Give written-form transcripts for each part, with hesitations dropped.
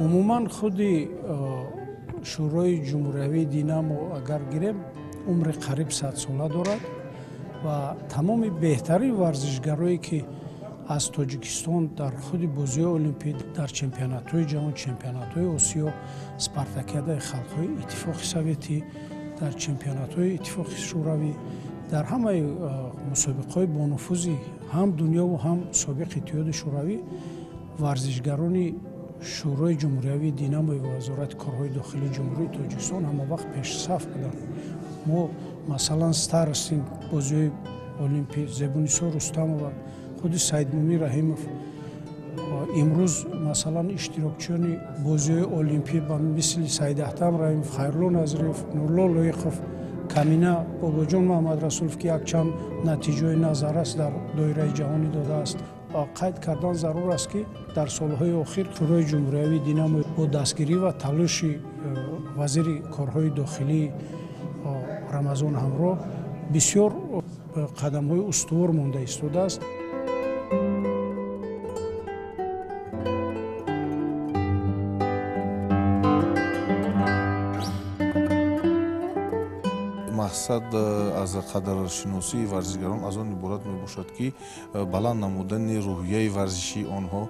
عموما خودی شورای جمهوری دینامو اگر گیریم عمر قریب 100 ساله دارد و تمام بهترین ورزشگرایی که از تاجیکستان در خود بازی المپیک در چمپیونات‌های جهان، چمپیونات‌های آسیا، اسپارتاکیاد خلق‌های اتفاق سوویتی، در چمپیونات‌های اتفاق شوروی، در همه مسابقه‌های بانفوذی هم دنیا و هم سابق اتحاد شوروی ورزشگران شورای جمهوری دینامو و وزارت کارهای داخلی جمهوری تاجیکستان همه وقت پیش صف بودند. ما مثلا ستارستیم بازی المپیک زبونیسا رستمова خود سیدمومی رحیمов امروز مثلا اشتراکچیان بازی المپیک مثل سید احتم رحیمов خیرلو نظریف نورلو لایقов کامینا باباجان محمد رسولов که یک چند نتیجه نظر است در دایره جهانی داده است قید کردن ضرور است که در سالهای اخیر شورای جمهوری دینامو با دستگیری و تلاش وزیر کارهای داخلی رمضان همراه بسیار قدم‌های استوار مانده ایستاده است. مقصد از قدرشناسی ورزشگران از آن عبارت میباشد که بلند نمودن روحیه ورزشی آنها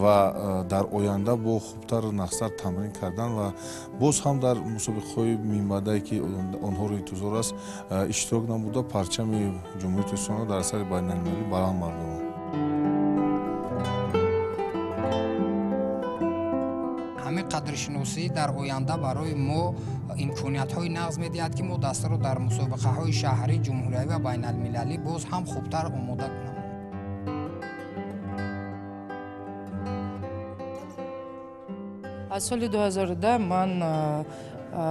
و در آینده با خوبتر نقصر تمرین کردن و باز هم در مسابقه‌های میماده که آنها رو انتظار است اشتراک نموده پرچم جمهوری تاجیکستان در اثر بین‌المللی بلند مردم. همه قدرشناسی در آینده برای ما امکانیت‌های نقض می‌دهد که ما دست رو در مسابقه‌های شهری جمهوری و بین‌المللی باز هم خوبتر آماده کنیم. از سال 2010 من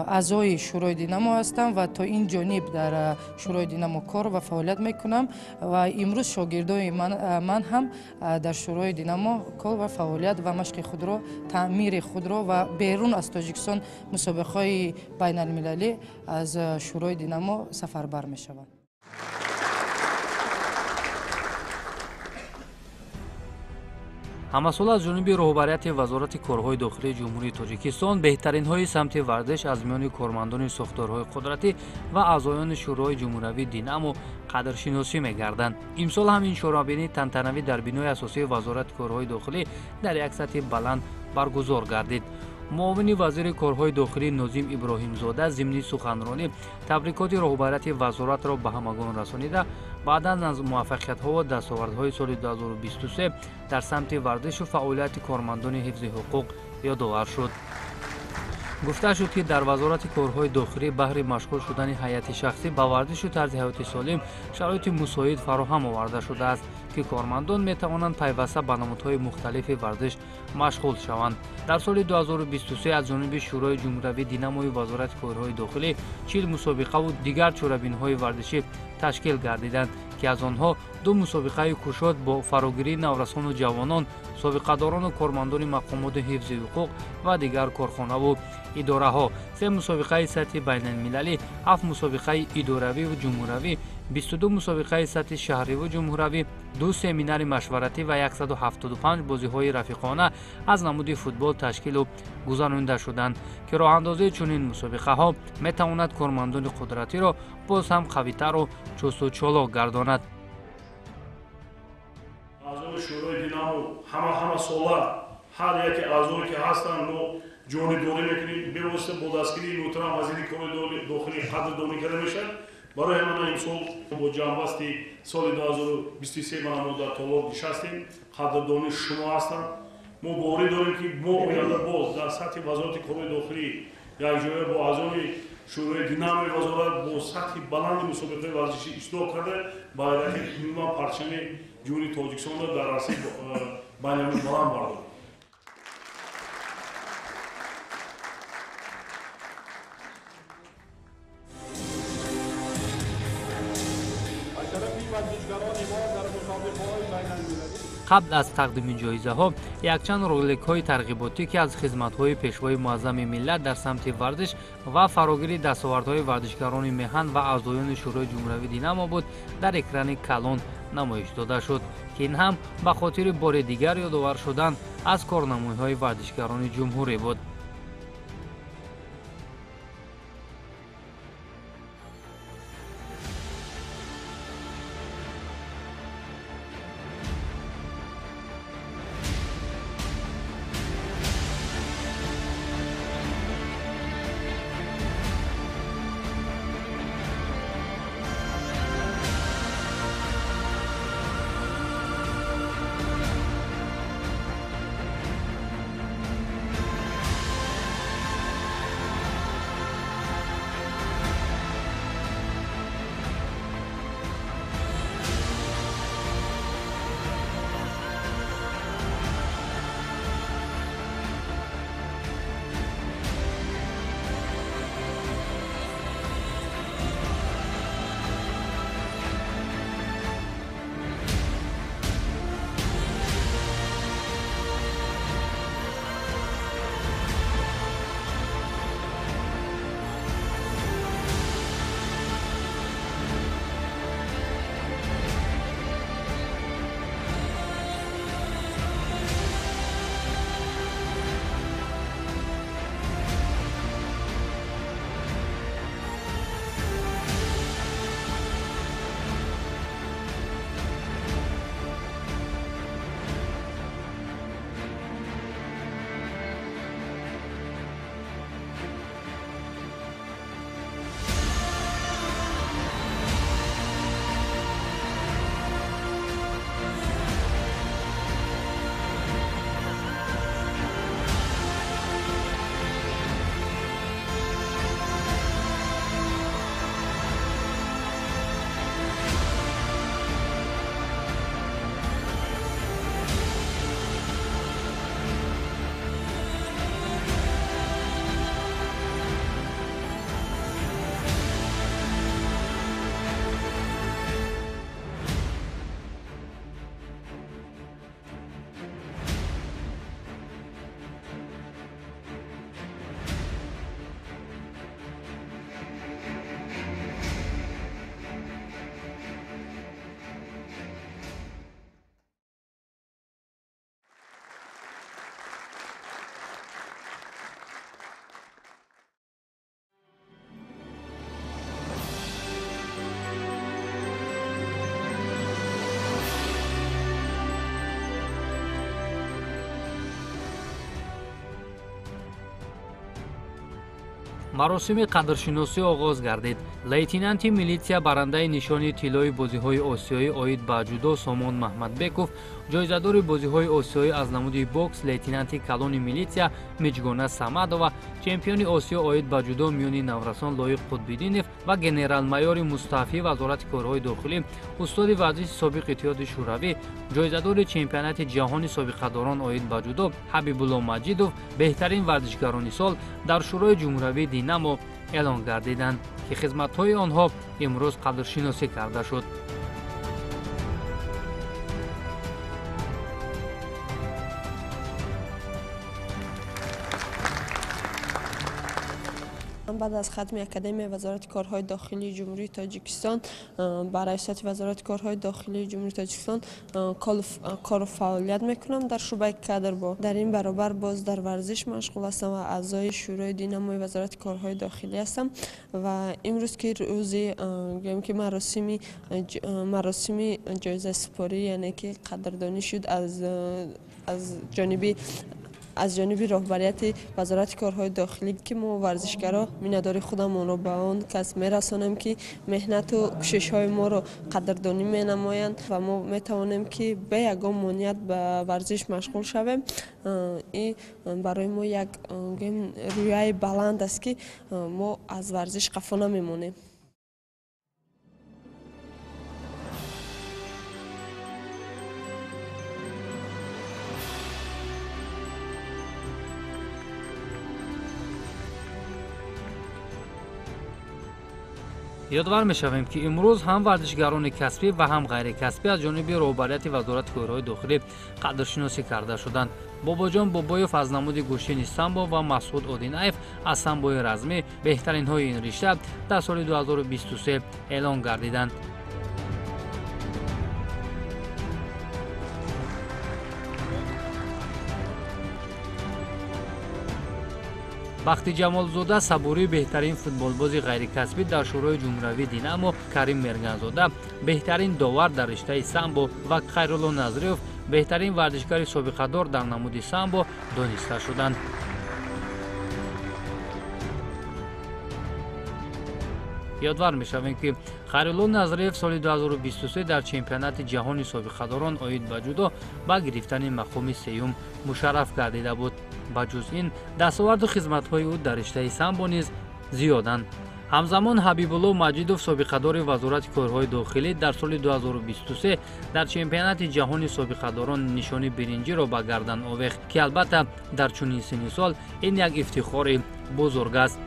اعضای شورای دینامو هستم و تا این جانب در شورای دینامو کار و فعالیت میکنم و امروز شاگردای من هم در شورای دینامو کار و فعالیت و مشق خود را تعمیر خود را و بیرون از تاجیکستان مسابقه‌های بین المللی از شورای دینامو سفربر میشوند. ҳамасол аз ҷониби роҳбарияти вазорати корҳои дохилии ҷумҳурии тоҷикистон беҳтаринҳои самти варзиш аз миёни кормандони сохторҳои қудратӣ ва аъзоёни шӯрои ҷумҳуравии динамо қадршиносӣ мегарданд. имсол ҳамин чорабинӣ тантанавӣ дар бинои асосии вазорати корҳои дохилӣ дар як сатҳи баланд баргузор гардид. муовини вазири корҳои дохилӣ нозим иброҳимзода зимни суханронӣ табрикоти роҳбарияти вазоратро ба ҳамагон расонида баъдан аз муваффақиятҳо ва дастовардҳои соли 2023 дар самти варзишу фаъолияти кормандони ҳифзи ҳуқуқ ёдовар шуд. гуфта шуд ки дар вазорати корҳои дохилӣ баҳри машғул шудани ҳайати шахсӣ ба варзишу тарзи ҳаёти солим шароити мусоид фароҳам оварда шудааст ки кормандон метавонанд пайваста ба намудҳои мухталифи варзиш машғул шаванд. дар соли 2023 аз ҷониби шӯрои ҷумҳуравии динамои вазорати корҳои дохилӣ 40 мусобиқаву дигар чорабинҳои варзишӣ ташкил гардиданд ки аз онҳо 2 мусобиқаи кушод бо фарогирии наврасону ҷавонон, собиқадорону кормандони мақомоти ҳифзи ҳуқуқ ва дигар корхонаву идораҳо, 3 мусобиқаи сатҳи байналмилалӣ, 7 мусобиқаи идоравиву ҷумҳуравӣ, 22 мусобиқаи сатҳи шаҳриву ҷумҳуравӣ, 2 семинари машваратӣ ва 175 бозиҳои рафиқона аз намуди футбол ташкилу гузаронида шуданд ки роҳандозии чунин мусобиқаҳо метавонад кормандони қудратиро боз ҳам қавитару чусту чолок гардонад. аъзои шӯрои динамо ҳама сола ҳар яке аъзое ки ҳастанд мо ҷонибдорӣ мекунем бевосита бо дастгирии муҳтарам вазири кори дохилӣ қадрдонӣ карда мешавад. барои ҳамана имсол бо ҷамъбасти соли 2023 мана мо дар толоб нишастем. қадрдони шумо ҳастанд. мо боварӣ дорем ки мо оянда боз дар сатҳи вазорати корҳои дохилӣ якҷоя бо аъзои шӯрои динамои вазорат бо сатҳи баланди мусобиқаи варзишӣ иштирок карда байраки умуман парчами ҷумҳурии тоҷикистонро дар арсаи байналмилалӣ баланд бардорем. қабл аз тақдими ҷоизаҳо якчанд роликҳои тарғиботӣ ки аз хизматҳои пешвои муаззами миллат дар самти варзиш ва фарогири дастовардҳои варзишгарони меҳан ва аъзоёни шӯрои ҷумҳуравии динамо буд дар экрани калон намоиш дода шуд ки ин ҳам ба хотири бори дигар ёдовар шудан аз корнамоиҳои варзишгарони ҷумҳурӣ буд. маросими қадршиносӣ оғоз гардид. лейтенанти милитсия барандаи нишони тиллои бозиҳои осиёӣ оид ба ҷудо Сомон Маҳмадбеков, ҷоизадори бозиҳои осиёӣ аз намуди бокс лейтенанти калони милитсия Миҷгона Самадова, чемпиони Осиё оид ба ҷудо миёни Наврасон Лоиқ Қутбиддинов ва генерал-майори Мустаъфӣ Вазорати корҳои дохилӣ, устоди варзиши собиқ Иттиҳоди Шӯравӣ, ҷоизадори чемпионати ҷаҳони собиқадорон оид ба ҷудо Ҳабибулло Маҷидов беҳтарин варзишгарони сол дар Шӯрои ҷумҳуравии Динамо эълон гардиданд, ки хизматҳои онҳо имрӯз қадршиносӣ карда шуд. بعد از ختم اکادمی وزارت کارهای داخلی جمهوری تاجیکستان با رئیست وزارت کارهای داخلی جمهوری تاجیکستان کار و فعالیت میکنم در شعبه کادر. در این برابر باز در ورزش مشغول هستم و اعضای شورای دیناموی وزارت کارهای داخلی هستم و امروز که روزی که مراسمی جایزه سپاری یعنی که قدردانی شد از جانب راهبریت وزارت کارهای داخلی که ما ورزشگرا مینداری خودمون رو به اون کس میرسانیم که مهنت و کوشش های ما رو قدردانی مینمایند و ما میتوانیم که به یگان مانیت به ورزش مشغول شویم. این برای ما یک رویه بلند است که ما از ورزش خفا نمیمونیم. ёдовар мешавем ки имрӯз ҳам варзишгарони касбӣ ва ҳам ғайрикасбӣ аз ҷониби роҳбарияти вазорати корҳои дохилӣ қадршиносӣ карда шуданд. бобоҷон бобоев аз намуди гӯшини самбо ва масъуд одинаев аз самбои размӣ беҳтаринҳои ин ришта дар соли 2023 эълон гардиданд. бахти ҷамолзода сабурӣ беҳтарин футболбози ғайрикасбӣ дар шӯрои ҷумҳуравии динамо, карим мерганзода беҳтарин довар дар риштаи самбо ва хайрулло назриёв беҳтарин варзишгари собиқадор дар намуди самбо дониста шуданд. ёдвар мешавем ки хайрулло назриев соли 2023 дар чемпионати ҷаҳони собиқадорон оид ба ҷудо ба гирифтани мақоми сеюм мушарраф гардида буд. ба ҷуз ин дастоварду хизматҳои ӯ дар риштаи самбо низ зиёданд. ҳамзамон ҳабибулло маҷидов собиқадори вазорати корҳои дохилӣ дар соли 2023 дар чемпионати ҷаҳони собиқадорон нишони биринҷиро ба гардан овехт, ки албатта дар чунин синни сол ин як ифтихори бузург аст.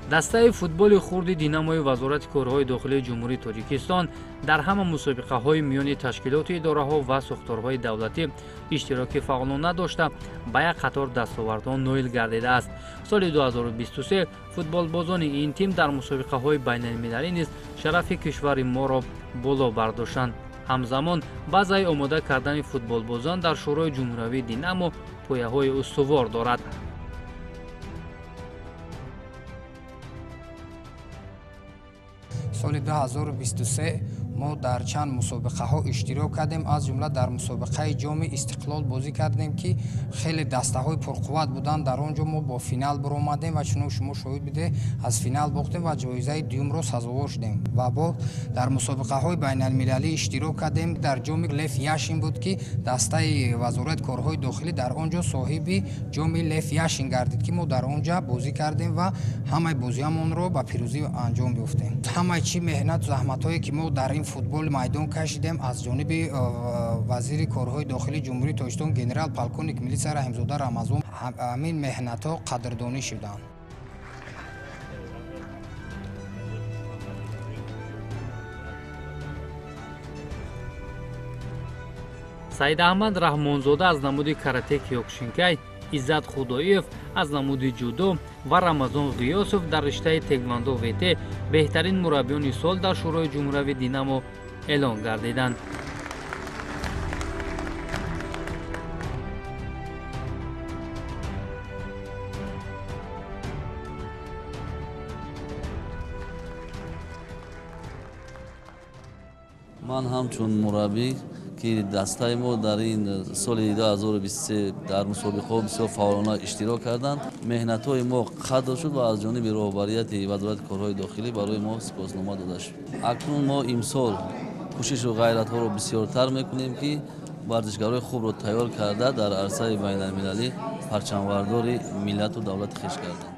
дастаи футболи хурди динамои вазорати корҳои дохилии ҷумҳурии тоҷикистон дар ҳама мусобиқаҳои миёни ташкилоти идораҳо ва сохторҳои давлатӣ иштироки фаъолона дошта ба як қатор дастовардҳо ноил гардидааст. соли 2023 футболбозони ин тим дар мусобиқаҳои байналмилалӣ низ шарафи кишвари моро боло бардоштанд. ҳамзамон баъзаи омода кардани футболбозон дар шӯрои ҷумҳуравии динамо пояҳои устувор дорад. соли 2023 мо дар чанд мусобиқаҳо иштирок кардем, аз ҷумла дар мусобиқаи ҷоми истиқлол бозӣ кардем, ки хеле дастаҳои пурқувват буданд. Дар он ҷо мо бо финал баромадем ва чунон шумо шоҳид будед, аз финал бохтем ва ҷоизаи дуюмро сазовор шудем. ва бо дар мусобиқаҳои байналмилалӣ иштирок кардем. дар ҷоми Лев Яшин буд, ки дастаи вазорати корҳои дохилӣ дар он ҷо соҳиби ҷоми Лев Яшин гардид, ки мо дар он ҷо бозӣ кардем ва ҳамаи бозиҳамонро ба пирӯзӣ анҷом ёфтем. ҳамаи чӣ меҳнату заҳматҳое ки мо дар ин футбол майдон кашидем, аз ҷониби вазири корҳои дохилии ҷумҳурии Тоҷикистон генерал полковник милитсия Раҳимзода Рамазон, ҳамин меҳнатҳо қадрдонӣ шуданд. Саидаҳмад Раҳмонзода аз намуди карате Киёкушинкай, Иззат Худоиев аз намуди ҷудо ва Рамазон Ғиёсов дар риштаи теквондо ВТ беҳтарин мураббиёни сол дар шӯрои ҷумҳуравии Динамо эълон гардиданд. ман ҳамчун мураббӣ ки дастаи мо дар ин соли 2023 дар мусобиқаҳо бисёр фаъолона иштирок карданд. меҳнатҳои мо қадр шуд ва аз ҷониби роҳбарияти вазорати корҳои дохилӣ барои мо сипоснома дода шуд. акнун мо имсол кӯшишу ғайратҳоро бисёртар мекунем, ки варзишгарои хубро тайёр карда дар арсаи байналмилалӣ парчамвардори миллату давлати хеш кардем.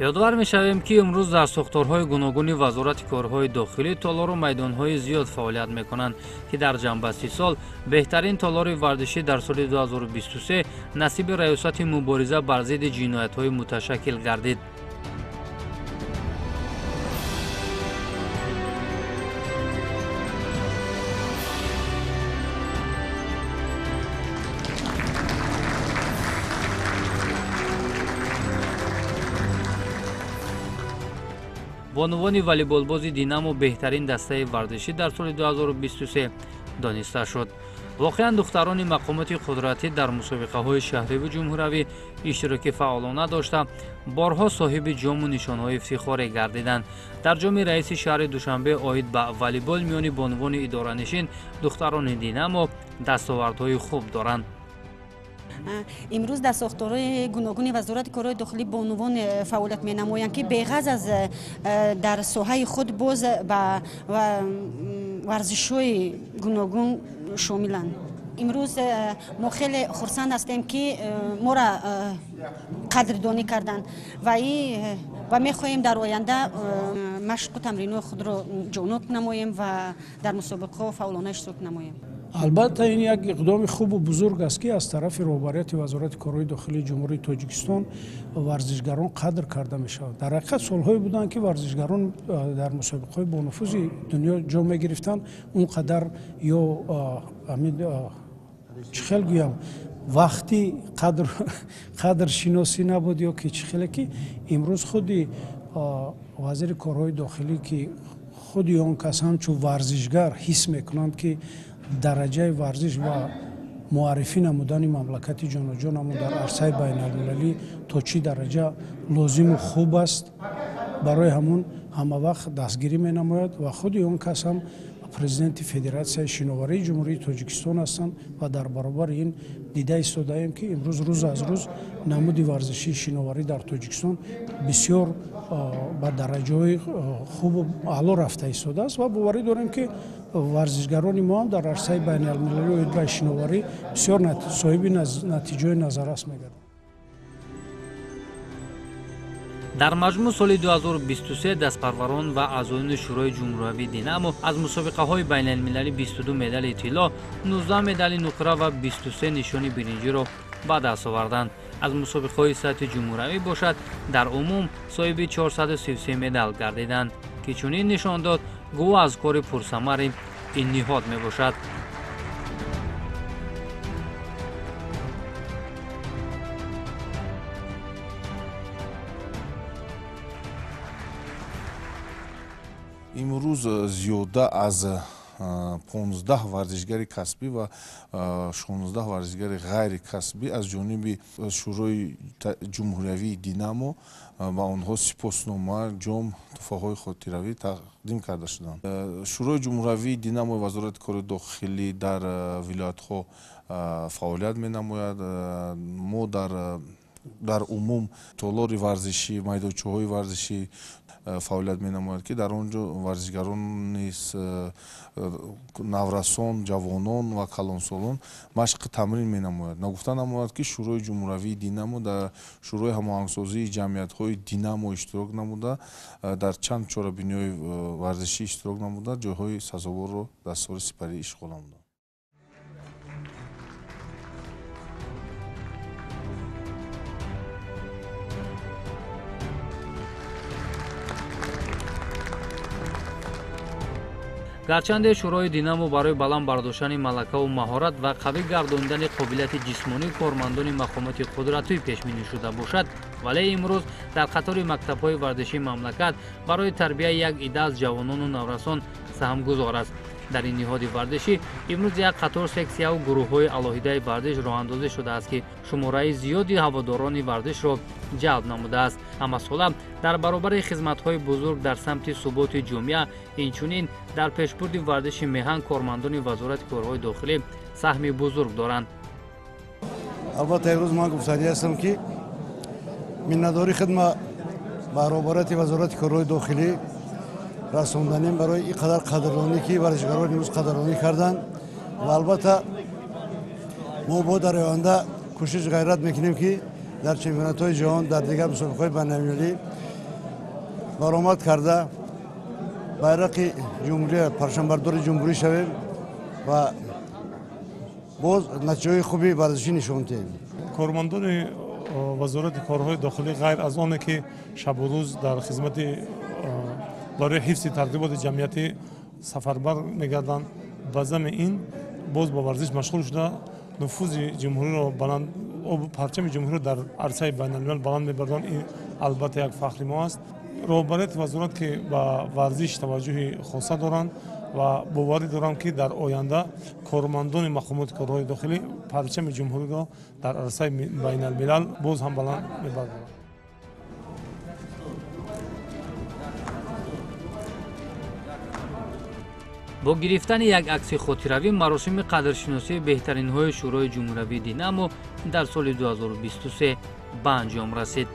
ёдовар мешавем, ки имрӯз дар сохторҳои гуногуни вазорати корҳои дохилӣ толору майдонҳои зиёд фаъолият мекунанд, ки дар ҷанбасти сол беҳтарин толори варзишӣ дар соли 2023 насиби раёсати мубориза бар зидди ҷиноятҳои муташаккил гардид. бонувони волейболбози Динамо беҳтарин дастаи варзишӣ дар соли 2023 дониста шуд. воқеан духтарони мақомоти қудратӣ дар мусобиқаҳои шаҳриву ҷумҳуравӣ иштироки фаъолона дошта борҳо соҳиби ҷому нишонҳои ифтихоре гардиданд. дар ҷоми раиси шаҳри Душанбе оид ба волейбол миёни бонувони идоранишин духтарони Динамо дастовардҳои хуб доранд. имрӯз дар сохторҳои гуногуни вазорати корҳои дохилӣ бонувон фаъолият менамоянд, ки беғаз аз дар соҳаи худ боз ба варзишҳои гуногун шомиланд. имрӯз мо хеле хурсанд ҳастем, ки моро қадрдонӣ карданд ва мехоҳем дар оянда машқу тамринои худро ҷоноб намоем ва дар мусобиқаҳо фаъолона иштирок намоем. албатта ин як иқдоми хубу бузург аст, ки аз тарафи роҳбарияти вазорати корҳои дохилии ҷумҳурии Тоҷикистон варзишгарон қадр карда мешавад. дар ҳақиқат солҳое буданд, ки варзишгарон дар мусобиқаҳои бонуфузи дунё ҷо мегирифтанд, он қадар ё چی خیل گویم وقتی قدرشناسی نبود یا که چی خیلی که امروز خودی وزیر کارهای داخلی که خودی آن کس همچون ورزشگر حس میکنند که درجه ورزش و معرفی نمودن مملکت جان همون در عرصه بین المللی تا چی درجه لازم و خوب است برای همون همه وقت دستگیری می نماید و خودی آن کس هم پرزیدنت فدراسیون شناوری جمهوری تاجیکستان هستند و در برابر این دیده ایستاده ایم که امروز روز از روز نمود ورزشی شناوری در تاجیکستان بسیار با درجه خوب و اعلی رفته ایستاده است و باوری داریم که ورزشگران ما هم در عرصه بین المللی و اداره شناوری بسیار صاحب نتیجه نظر است میگردند. дар маҷмӯъ соли 2023 дастпарварон ва аъзоёни шӯрои ҷумҳуриявии динамо аз мусобиқаҳои байналмилалӣ 22 медали тилло, 19 медали нуқра ва 23 нишони биринҷиро ба даст оварданд. аз мусобиқаҳои сатҳи ҷумҳуриявӣ бошад дар умум соҳиби 433 медал гардиданд, ки чунин нишон дод гӯё аз кори пурсамари ин ниҳод мебошад. имрӯз зиёда аз 15 варзишгари касбӣ ва 16 варзишгари ғайри касбӣ аз ҷониби шӯрои ҷумҳуриявии динамо ба онҳо сипоснома, ҷом, тӯҳфаҳои хотиравӣ тақдим карда шуданд. шӯрои ҷумҳуриявии динамо вазорати кори дохилӣ дар вилоятҳо фаъолият менамояд. мо дар умум толори варзишӣ, майдончаҳои варзишӣ фаъолият менамояд ки дар он ҷо варзишгарони наврасон, ҷавонон ва калонсолон машқи тамрин менамояд. нагуфта намояд ки шӯрои ҷумҳуриявии динамо дар шӯрои ҳамоҳангсозии ҷамъиятҳои динамо иштирок намуда, дар чанд чорабиниҳои варзишӣ иштирок намуда ҷойҳои сазоворро дар соли сипарӣ ишғол намуданд. гарчанде шӯрои динамо барои баланд бардоштани малакаву маҳорат ва қавӣ гардонидани қобилияти ҷисмонии кормандони мақомоти қудратӯй пешбинӣ шуда бошад, вале имрӯз дар қатори мактабҳои варзишии мамлакат барои тарбияи як ида аз ҷавонону наврасон саҳмгузор аст. дар ин ниҳоди варзишӣ имрӯз як қатор сексияву гурӯҳҳои алоҳидаи варзиш роҳандозӣ шудааст, ки шумораи зиёди ҳаводорони варзишро ҷалб намудааст. ҳамасола дар баробари хизматҳои бузург дар самти суботи ҷомеа, инчунин дар пешбурди варзиши меҳан кормандони вазорати корҳои дохилӣ саҳми бузург доранд. албатта имрӯз ман гуфтанӣ ҳастам ки миннатдорӣ хидмат баробарати вазорати корҳои дохилӣ расонданем барои ин қадар қадрлонӣ ки варзишгарон имрӯз қадрлонӣ карданд ва албатта мо бо дар оянда кӯшиш ғайрат мекунем ки дар чемпионатҳои ҷаҳон, дар дигар мусобиқаҳои байналмилалӣ баромад карда байрақи ҷумҳурия, парчамбардори ҷумҳурӣ шавем ва боз натиҷаҳои хуби варзишӣ нишон диҳем. кормандони вазорати корҳои дохилӣ ғайр аз оне ки шабу рӯз дар хизмати барои ҳифзи тартиботи ҷамъиятӣ сафарбар мегарданд, ба замми ин боз ба варзиш машғул шуда нуфузи ҷумҳуриро баланд, парчами ҷумҳуриро дар арсаи байналмилал баланд мебарданд. ин албатта як фахри мо аст. роҳбарияти вазорат ки ба варзиш таваҷҷӯҳи хоса доранд ва боварӣ дорам ки дар оянда кормандони мақомоти корҳои дохилӣ парчами ҷумҳуриро дар арсаи байналмилал боз ҳам баланд мебардоранд. бо гирифтани як акси хотиравӣ маросими қадршиносии беҳтаринҳои шӯрои ҷумҳуриявии динамо дар соли 2023 ба анҷом расид.